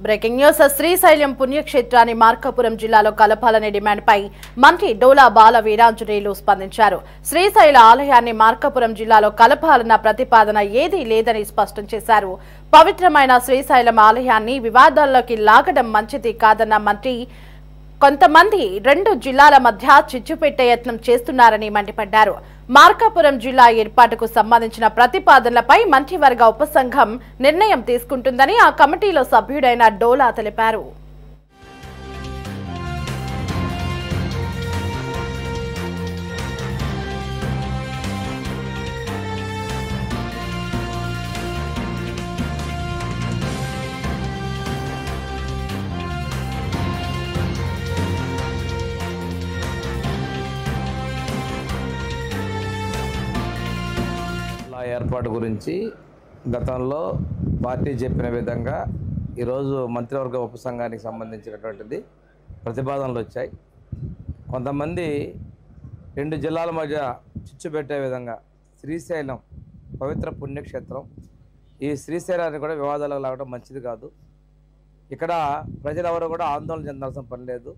Breaking news Srisailam పుణ్యక్షేత్రాన్ని Markapuram జిల్లాలో కలపాలనే డిమాండ్పై మంత్రి డోలా బాల వీరాంజనేయులు స్పందించారు. శ్రీశైల ఆలయాన్ని మార్కాపురం జిల్లాలో కలపాలన్న ప్రతిపాదన ఏదీ లేదని స్పష్టం చేశారు. పవిత్రమైన శ్రీశైలం ఆలయాన్ని వివాదాల్లోకి లాగడం మంచిది కాదన్న మంత్రి కొంతమంది రెండు జిల్లాల మధ్య చిచ్చు పెట్టే యత్నం చేస్తున్నారని మండిపడ్డారు. మార్కాపురం జిల్లా ఏర్పాటుకు సంబంధించిన ప్రతిపాదనలపై మంత్రివర్గ ఉపసంఘం నిర్ణయం తీసుకుంటుందని ఆ కమిటీలో సభ్యుడైన డోలా తెలిపారు. ఏర్పాటు గురించి గతంలో పార్టీ చెప్పిన విధంగా ఈరోజు మంత్రివర్గ ఉపసంఘానికి సంబంధించినటువంటిది ప్రతిపాదనలు వచ్చాయి. కొంతమంది రెండు జిల్లాల మధ్య చిచ్చు పెట్టే విధంగా శ్రీశైలం పవిత్ర పుణ్యక్షేత్రం, ఈ శ్రీశైలాన్ని కూడా వివాదాలకు లాగడం మంచిది కాదు. ఇక్కడ ప్రజలెవరు కూడా ఆందోళన చెందాల్సిన పని లేదు.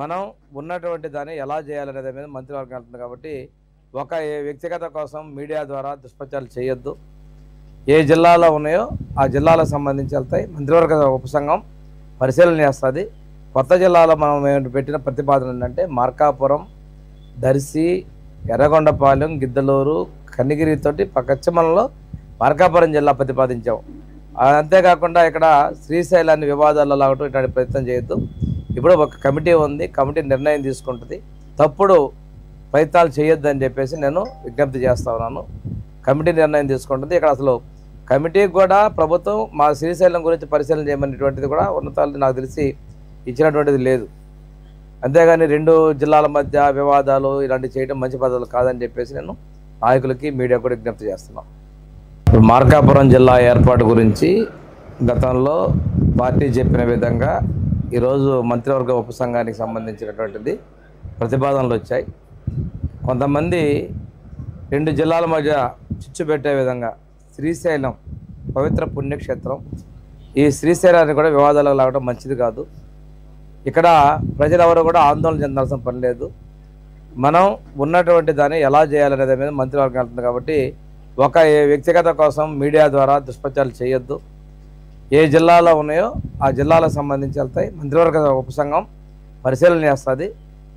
మనం ఉన్నటువంటి దాన్ని ఎలా చేయాలనేది మీద మంత్రివర్గం వెళ్తుంది. కాబట్టి ఒక వ్యక్తిగత కోసం మీడియా ద్వారా దుష్ప్రచారాలు చేయొద్దు. ఏ జిల్లాలో ఉన్నాయో ఆ జిల్లాలకు సంబంధించి వెళ్తాయి. మంత్రివర్గ ఉపసంఘం పరిశీలన చేస్తుంది. కొత్త జిల్లాలో మనం పెట్టిన ప్రతిపాదన ఏంటంటే మార్కాపురం, దర్శి, ఎర్రగొండపాలెం, గిద్దలూరు, కనిగిరితోటి పశ్చిమంలో మార్కాపురం జిల్లా ప్రతిపాదించాం. అంతేకాకుండా ఇక్కడ శ్రీశైలాన్ని వివాదాల్లో లాగటం ఇట్లాంటి ప్రయత్నం చేయొద్దు. ఇప్పుడు ఒక కమిటీ ఉంది, కమిటీ నిర్ణయం తీసుకుంటుంది. తప్పుడు ప్రయత్నాలు చేయొద్దని చెప్పేసి నేను విజ్ఞప్తి చేస్తా ఉన్నాను. కమిటీ నిర్ణయం తీసుకుంటుంది. ఇక్కడ అసలు కమిటీకి కూడా ప్రభుత్వం మా శ్రీశైలం గురించి పరిశీలన చేయమనేటువంటిది కూడా ఉన్నతాలు నాకు తెలిసి ఇచ్చినటువంటిది లేదు. అంతేగాని రెండు జిల్లాల మధ్య వివాదాలు ఇలాంటివి చేయడం మంచి పద్ధతులు కాదని చెప్పేసి నేను నాయకులకి మీడియా కూడా విజ్ఞప్తి చేస్తున్నాను. మార్కాపురం జిల్లా ఏర్పాటు గురించి గతంలో పార్టీ చెప్పిన విధంగా ఈరోజు మంత్రివర్గ ఉపసంఘానికి సంబంధించినటువంటిది ప్రతిపాదనలు వచ్చాయి. కొంతమంది రెండు జిల్లాల మధ్య చిచ్చు పెట్టే విధంగా శ్రీశైలం పవిత్ర పుణ్యక్షేత్రం, ఈ శ్రీశైలాన్ని కూడా వివాదాలకు లాగడం మంచిది కాదు. ఇక్కడ ప్రజలెవరు కూడా ఆందోళన చెందాల్సిన పని లేదు. మనం ఉన్నటువంటి దాన్ని ఎలా చేయాలనేది మీద మంత్రివర్గం వెళ్తుంది. కాబట్టి ఒక వ్యక్తిగత కోసం మీడియా ద్వారా దుష్ప్రచారాలు చేయొద్దు. ఏ జిల్లాలో ఉన్నాయో ఆ జిల్లాలకు సంబంధించి వెళ్తాయి. మంత్రివర్గ ఉపసంఘం పరిశీలన చేస్తుంది.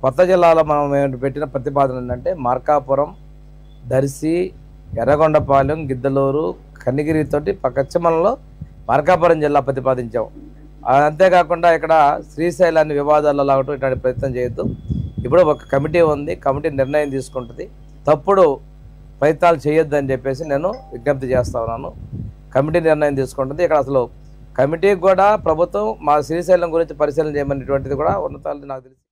కొత్త జిల్లాలో మనం పెట్టిన ప్రతిపాదన ఏంటంటే మార్కాపురం, దర్శి, ఎర్రగొండపాలెం, గిద్దలూరు, కనిగిరితోటి పశ్చిమంలో మార్కాపురం జిల్లా ప్రతిపాదించాం. అంతేకాకుండా ఇక్కడ శ్రీశైలాన్ని వివాదాల్లో లాగటం ఇట్లాంటి ప్రయత్నం చేయొద్దు. ఇప్పుడు ఒక కమిటీ ఉంది, కమిటీ నిర్ణయం తీసుకుంటుంది. తప్పుడు ప్రయత్నాలు చేయొద్దని చెప్పేసి నేను విజ్ఞప్తి చేస్తా ఉన్నాను. కమిటీ నిర్ణయం తీసుకుంటుంది. ఇక్కడ అసలు కమిటీకి కూడా ప్రభుత్వం మా శ్రీశైలం గురించి పరిశీలన చేయమనేటువంటిది కూడా ఉన్నతాలు నాకు తెలిసి